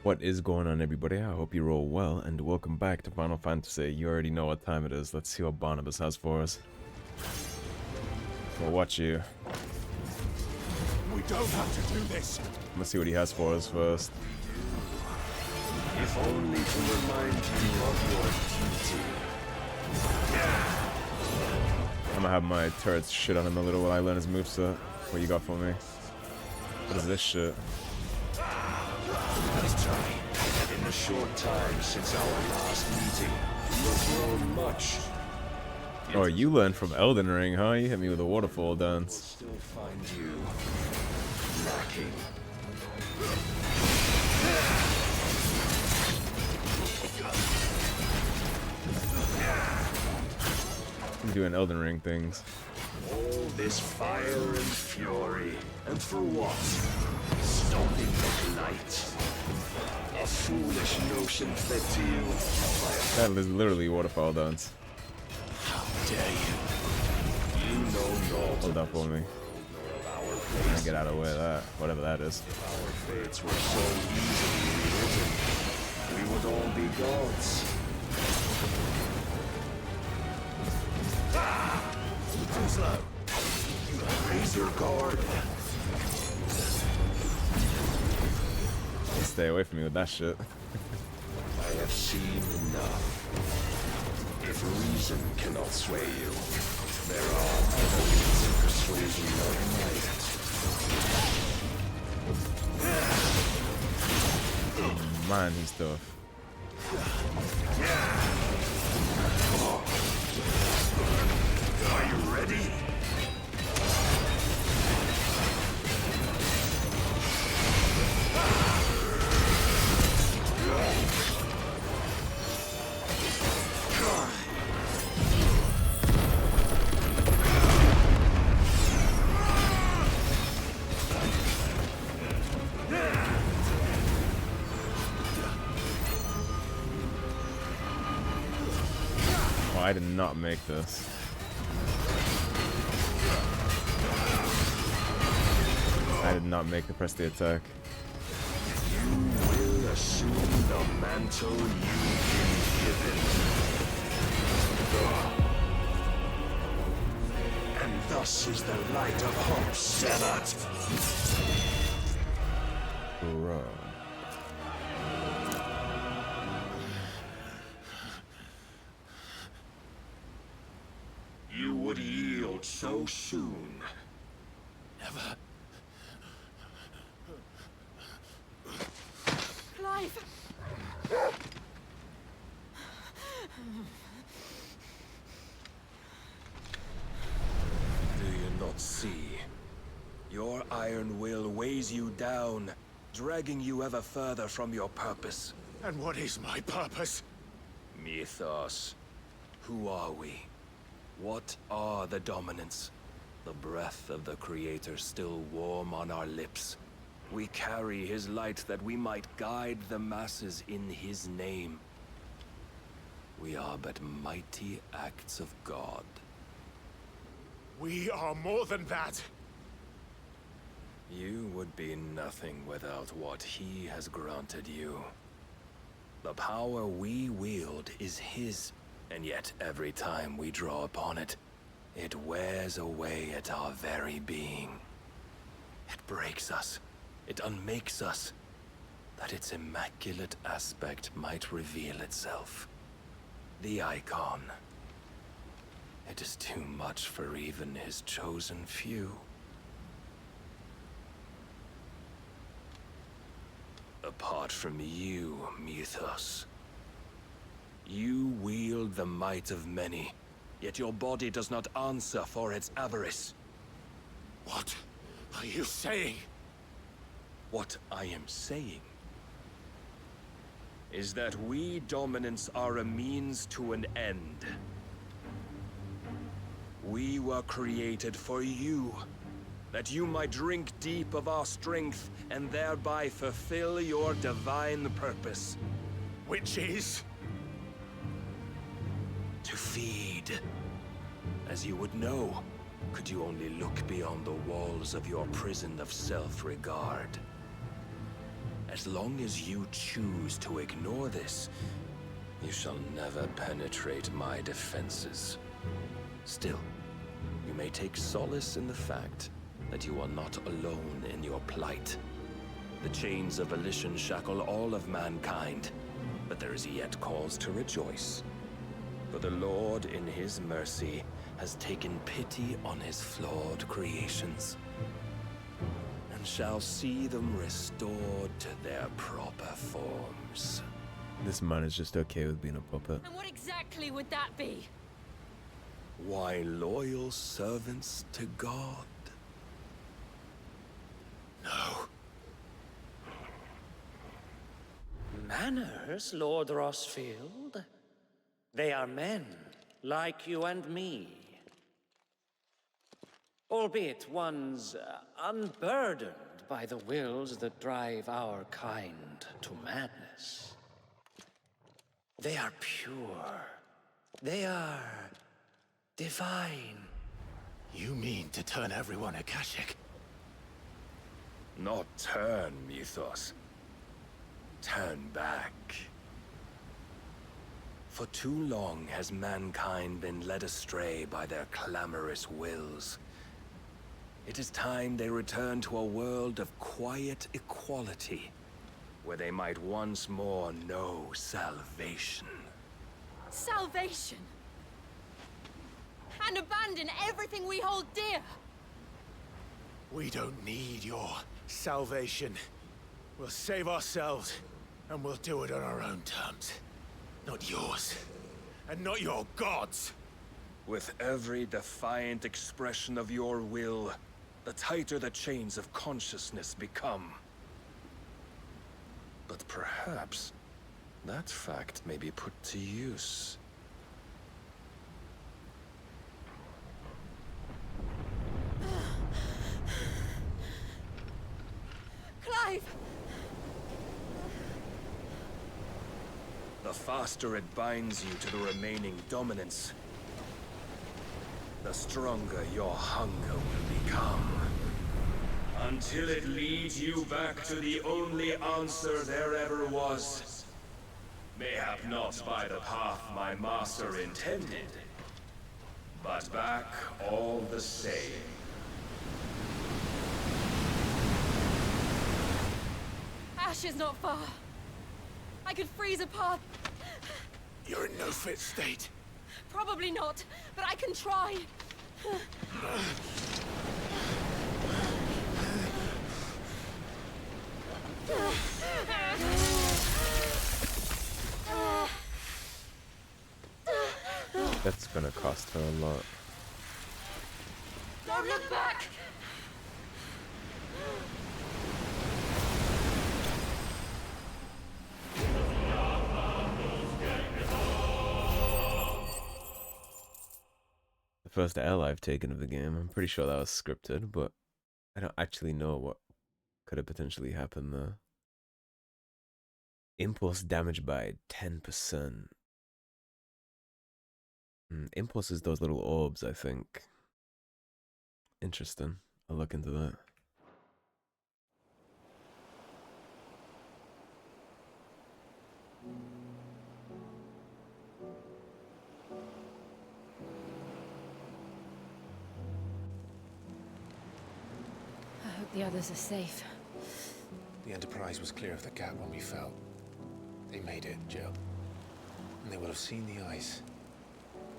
What is going on, everybody? I hope you're all well, and welcome back to Final Fantasy. You already know what time it is. Let's see what Barnabas has for us. We'll watch you. We don't have to do this. Let's see what he has for us first. If only to remind you of your duty. I'm gonna have my turrets shit on him a little while I learn his moveset. What you got for me? What is this shit? Let's try. In the short time since our last meeting, you've grown much. Oh, you learned from Elden Ring, huh? You hit me with a waterfall Will dance. still find you lacking. I'm doing Elden Ring things. All this fire and fury, and for what? Stopping the light. A foolish notion fed to you by That is literally waterfall dance. How dare you? You know naught Hold up for me. of our I place. get out of the way of that, whatever that is. Our fates were so easily rewritten. We would all be gods. Too slow. Raise your guard. Stay away from me with that shit. I have seen enough. If reason cannot sway you, there are other means of persuasion that might. Man, he's tough. Are you ready? Oh, I did not make this. I did not make the press the attack. You will assume the mantle you've been given. And thus is the light of hope severed. Bro. You would yield so soon. Never. Clive! Do you not see? Your iron will weighs you down, dragging you ever further from your purpose. And what is my purpose? Mythos. Who are we? What are the dominants? The breath of the Creator still warm on our lips. We carry his light that we might guide the masses in his name. We are but mighty acts of God. We are more than that. You would be nothing without what he has granted you. The power we wield is his, and yet every time we draw upon it, it wears away at our very being. It breaks us, it unmakes us, that its immaculate aspect might reveal itself. The Eikon. It is too much for even his chosen few. Apart from you, Mythos. You wield the might of many, yet your body does not answer for its avarice. What are you saying? What I am saying is that we dominants are a means to an end. We were created for you, that you might drink deep of our strength and thereby fulfill your divine purpose. Which is? To feed. As you would know, could you only look beyond the walls of your prison of self-regard. As long as you choose to ignore this, you shall never penetrate my defenses. Still, you may take solace in the fact that you are not alone in your plight. The chains of volition shackle all of mankind, but there is yet cause to rejoice. For the Lord, in his mercy, has taken pity on his flawed creations, and shall see them restored to their proper forms. This man is just okay with being a puppet. And what exactly would that be? Why, loyal servants to God. No. Manners, Lord Rosfield? They are men, like you and me. Albeit ones unburdened by the wills that drive our kind to madness. They are pure. They are divine. You mean to turn everyone Akashic? Not turn, Mythos. Turn back. For too long has mankind been led astray by their clamorous wills. It is time they return to a world of quiet equality, where they might once more know salvation. Salvation! And abandon everything we hold dear! We don't need your salvation. We'll save ourselves, and we'll do it on our own terms. Not yours. And not your gods! With every defiant expression of your will, the tighter the chains of consciousness become. But perhaps that fact may be put to use. Clive! The faster it binds you to the remaining dominance, the stronger your hunger will become. Until it leads you back to the only answer there ever was. Mayhap not by the path my master intended, but back all the same. Ash is not far. I could freeze a path. You're in no fit state. Probably not, but I can try. That's gonna cost her a lot. Don't look back! The first L I've taken of the game. I'm pretty sure that was scripted, but I don't actually know what could have potentially happened there. Impulse damaged by 10%. Impulse is those little orbs, I think. Interesting. I'll look into that. I hope the others are safe. The Enterprise was clear of the gap when we fell. They made it, Jill. And they will have seen the ice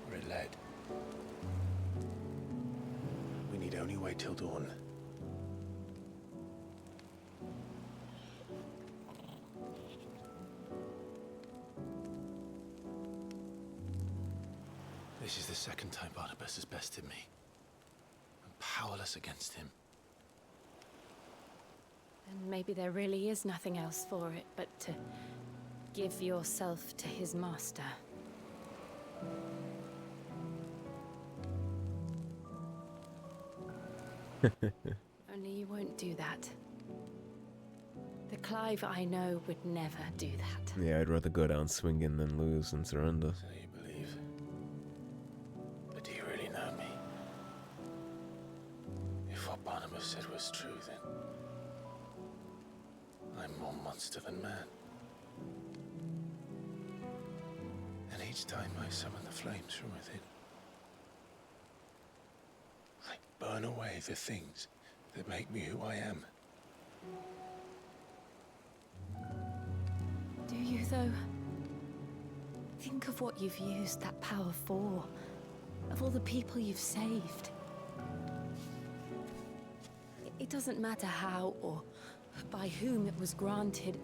where it led. We need only wait till dawn. This is the second time Barnabas has bested me. I'm powerless against him. And maybe there really is nothing else for it but to give yourself to his master. Only you won't do that. The Clive I know would never do that. Yeah, I'd rather go down swinging than lose and surrender. So you believe. But do you really know me? If what Barnabas said was true, then I'm more monster than man. And each time I summon the flames from within, I burn away the things that make me who I am. Do you, though? Think of what you've used that power for. Of all the people you've saved. It doesn't matter how or by whom it was granted,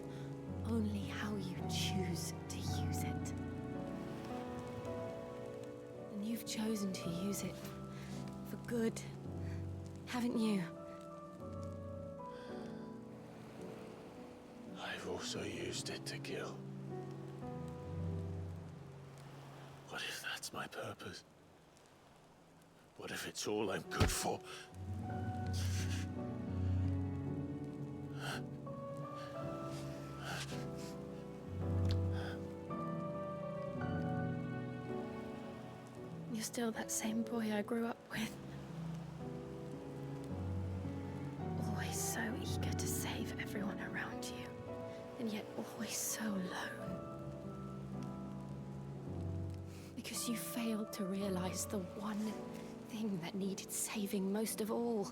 only how you choose to use it. And you've chosen to use it for good, haven't you? I've also used it to kill. What if that's my purpose? What if it's all I'm good for? You're still that same boy I grew up with. Always so eager to save everyone around you, and yet always so alone. Because you failed to realize the one thing that needed saving most of all.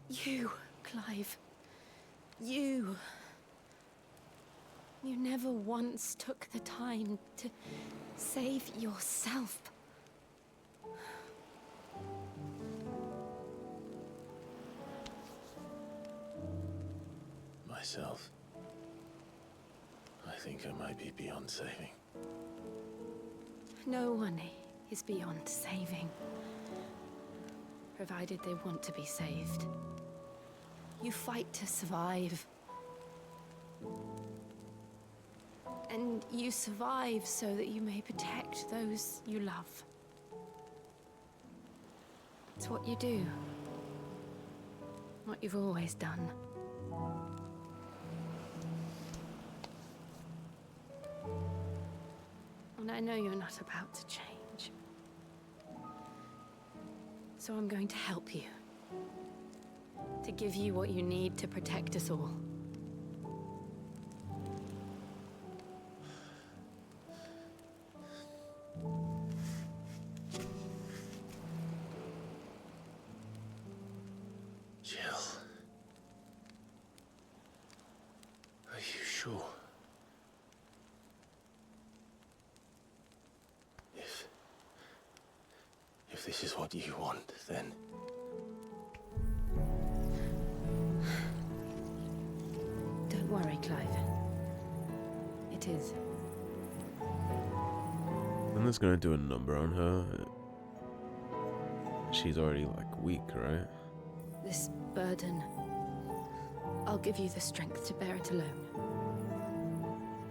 You, Clive. You. You never once took the time to save yourself. Myself. I think I might be beyond saving. No one is beyond saving. Provided they want to be saved. You fight to survive. And you survive so that you may protect those you love. It's what you do. What you've always done. And I know you're not about to change. So I'm going to help you. To give you what you need to protect us all. Jill. Are you sure? If this is what you want, then... Don't worry, Clive. It is. I'm just gonna do a number on her. She's already, like, weak, right? This burden, I'll give you the strength to bear it alone.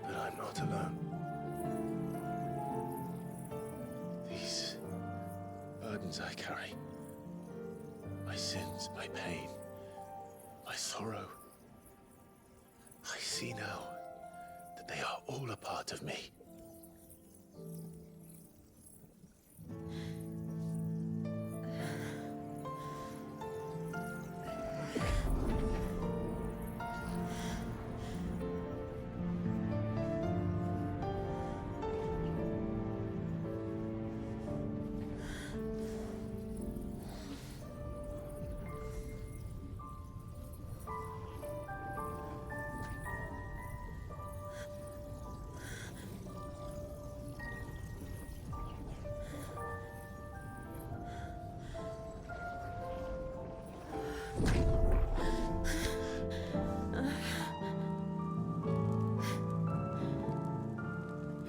But I'm not alone. These burdens I carry, my sins, my pain, my sorrow, I see now that they are all a part of me.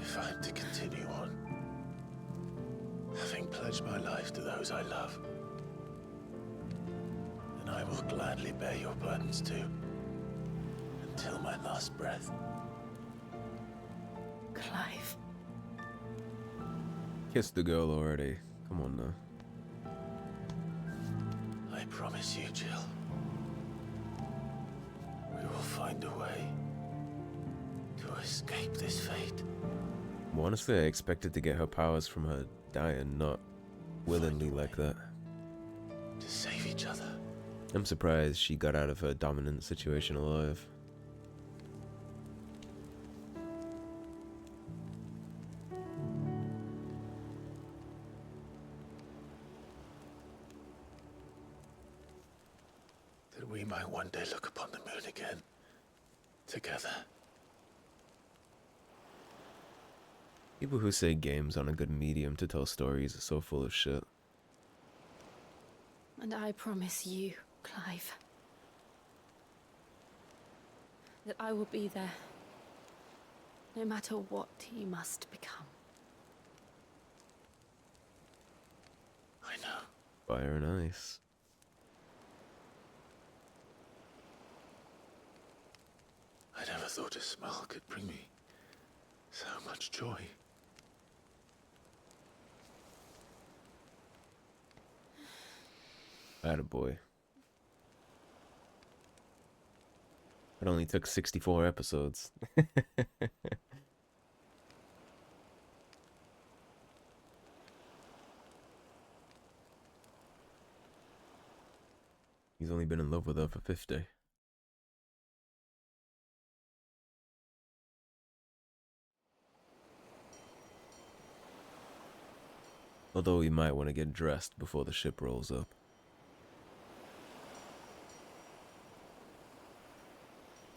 If I'm to continue on, having pledged my life to those I love, then I will gladly bear your burdens too, until my last breath. Clive. Kiss the girl already. Come on now. I promise you, Jill. We will find a way to escape this fate. Well, honestly, I expected to get her powers from her dying, not willingly like that. To save each other. I'm surprised she got out of her dominant situation alive. That we might one day look upon the moon again, together. People who say games aren't a good medium to tell stories are so full of shit. And I promise you, Clive, that I will be there, no matter what you must become. I know. Fire and ice. I never thought a smile could bring me so much joy. Attaboy. It only took 64 episodes. He's only been in love with her for 50. Although we might want to get dressed before the ship rolls up.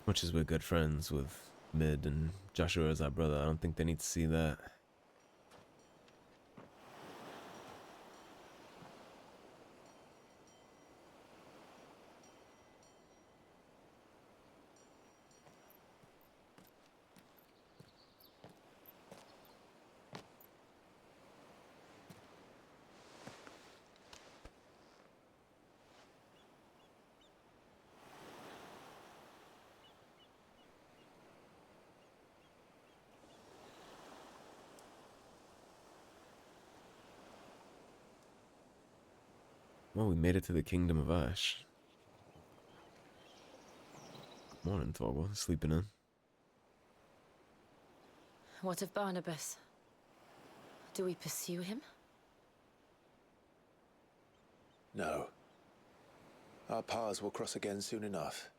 Much as we're good friends with Mid and Joshua as our brother, I don't think they need to see that. Well, we made it to the Kingdom of Ash. Good morning, Tharmr. Sleeping in. What of Barnabas? Do we pursue him? No. Our paths will cross again soon enough.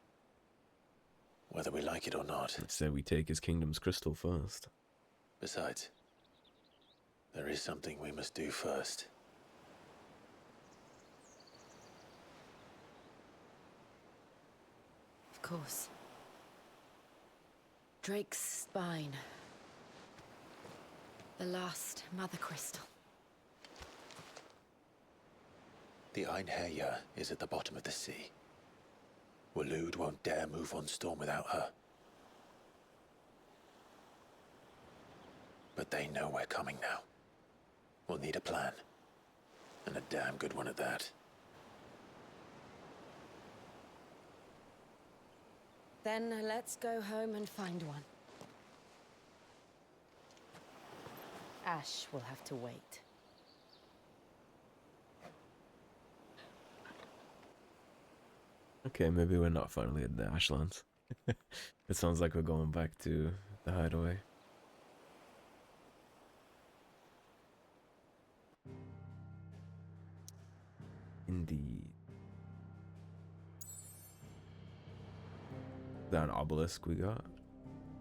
Whether we like it or not. It said we take his kingdom's crystal first. Besides, there is something we must do first. Of course. Drake's spine. The last mother crystal. The Einherjar is at the bottom of the sea. Waloed won't dare move on Storm without her. But they know we're coming now. We'll need a plan. And a damn good one at that. Then let's go home and find one. Ash will have to wait. Okay, maybe we're not finally at the Ashlands. It sounds like we're going back to the Hideaway. Indeed. Is that an obelisk we got?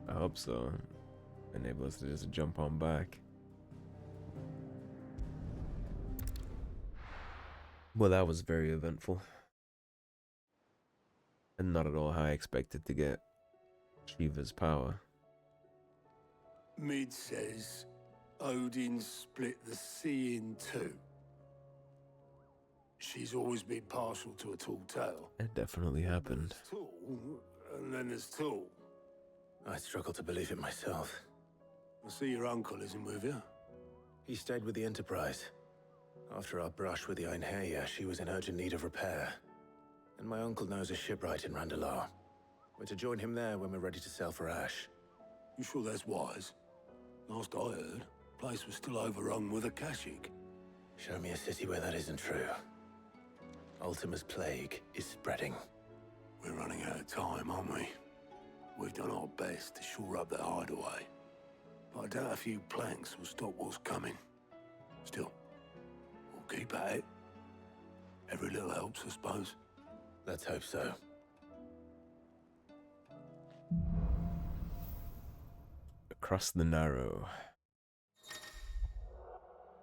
I hope so. Enable us to just jump on back. Well, that was very eventful. And not at all how I expected to get Shiva's power. Mid says Odin split the sea in two. She's always been partial to a tall tale. It definitely happened. There's tall, and then there's tall. I struggle to believe it myself. I see your uncle isn't with you. He stayed with the Enterprise. After our brush with the Einherjar, she was in urgent need of repair. And my uncle knows a shipwright in Randalar. We're to join him there when we're ready to sail for Ash. You sure that's wise? Last I heard, the place was still overrun with Akashic. Show me a city where that isn't true. Ultima's plague is spreading. We're running out of time, aren't we? We've done our best to shore up that hideaway. But I doubt a few planks will stop what's coming. Still, we'll keep at it. Every little helps, I suppose. Let's hope so. Across the Narrow.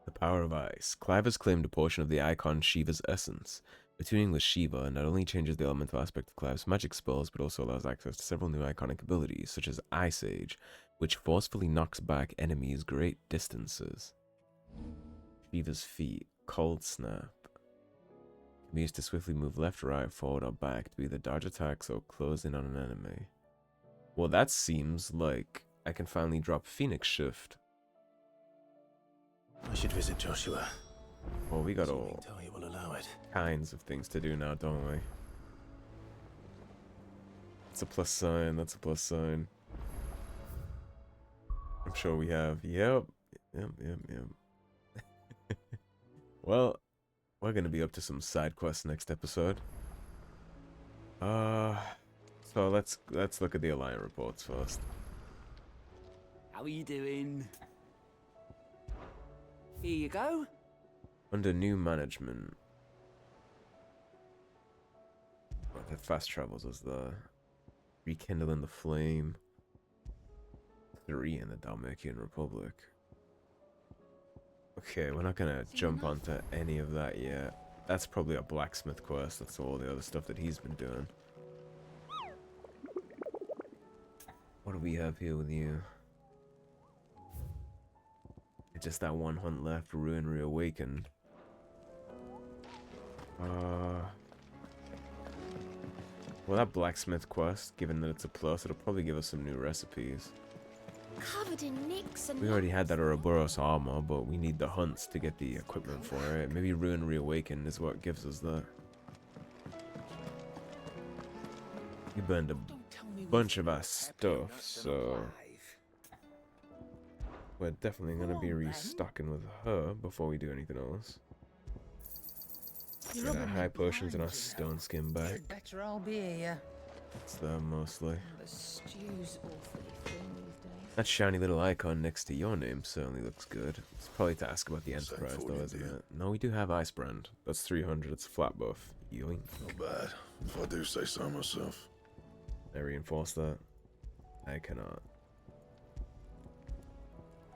The power of ice. Clive has claimed a portion of the icon Shiva's essence. Attuning with Shiva not only changes the elemental aspect of Clive's magic spells, but also allows access to several new iconic abilities, such as Ice Age, which forcefully knocks back enemies great distances. Shiva's feet. Cold Snap. Can be used to swiftly move left, right, forward, or back to either dodge attacks or close in on an enemy. Well, that seems like I can finally drop Phoenix Shift. I should visit Joshua. Well, we got all Talia will allow it. kinds of things to do now, don't we? It's a plus sign, that's a plus sign. I'm sure we have. Yep. Well, we're gonna be up to some side quests next episode. So let's look at the Alliance reports first. How are you doing? Here you go. Under new management. Oh, the fast travels as the rekindling the flame. 3 in the Dalmatian Republic. Okay, we're not gonna jump onto any of that yet. That's probably a blacksmith quest. That's all the other stuff that he's been doing. What do we have here with you? Just that one hunt left, Ruin Reawakened. Well, that blacksmith quest, given that it's a plus, it'll probably give us some new recipes. Covered in nicks and We already had that Ouroboros armor, but we need the hunts to get the equipment for it. Maybe Ruin Reawakened is what gives us that. We burned a bunch of our stuff, so we're definitely going to be restocking with her before we do anything else. Get our high potions and our stone skin back. Better I'll be here. It's them mostly. the stew's awfully thin these days. That shiny little icon next to your name certainly looks good. It's probably to ask about the Enterprise though, isn't it? No, we do have Icebrand. That's 300, it's a flat buff. Yoink. Not bad, if I do say so myself. I reinforce that. I cannot.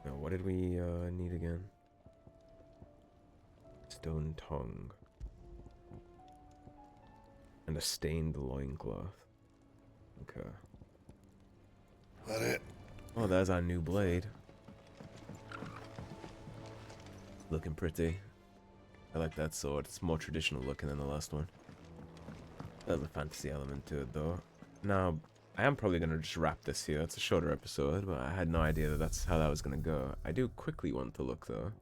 Now, what did we need again? Stone tongue. And a stained loincloth. Okay. That it? Oh, there's our new blade. Looking pretty. I like that sword. It's more traditional looking than the last one. There's a fantasy element to it though. Now, I am probably going to just wrap this here. It's a shorter episode, but I had no idea that that's how that was going to go. I do quickly want to look though.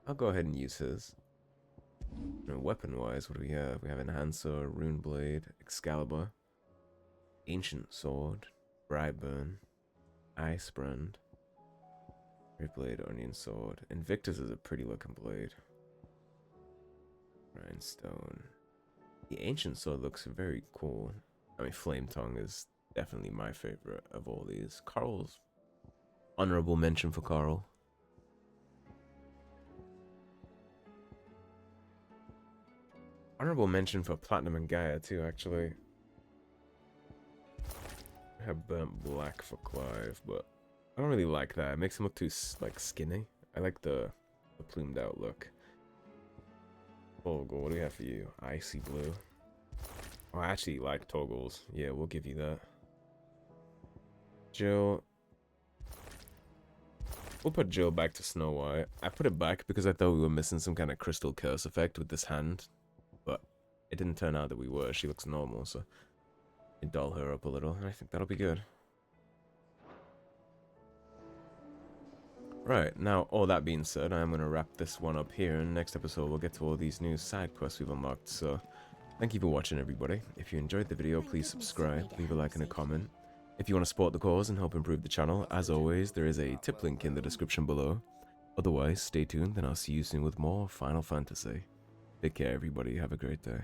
I'll go ahead and use his. Weapon-wise, what do we have? We have Enhancer, Rune Blade, Excalibur, Ancient Sword, Brightburn, Icebrand, Red Blade, Onion Sword. Invictus is a pretty looking blade. Rhinestone. The Ancient Sword looks very cool. I mean, Flame Tongue is definitely my favorite of all these. Carl's honorable mention for Carl. Honorable mention for Platinum and Gaia too, actually. I have Burnt Black for Clive, but I don't really like that. It makes him look too like skinny. I like the plumed out look. Torgal, what do we have for you? Icy Blue. Oh, I actually like Torgals. Yeah, we'll give you that. Jill. We'll put Jill back to Snow White. I put it back because I thought we were missing some kind of crystal curse effect with this hand. But it didn't turn out that we were. She looks normal, so we doll her up a little, and I think that'll be good. Right, now, all that being said, I'm going to wrap this one up here, and next episode we'll get to all these new side quests we've unlocked, so thank you for watching, everybody. If you enjoyed the video, please subscribe, leave a like and a comment. If you want to support the cause and help improve the channel, as always, there is a tip link in the description below. Otherwise, stay tuned, and I'll see you soon with more Final Fantasy. Take care, everybody. Have a great day.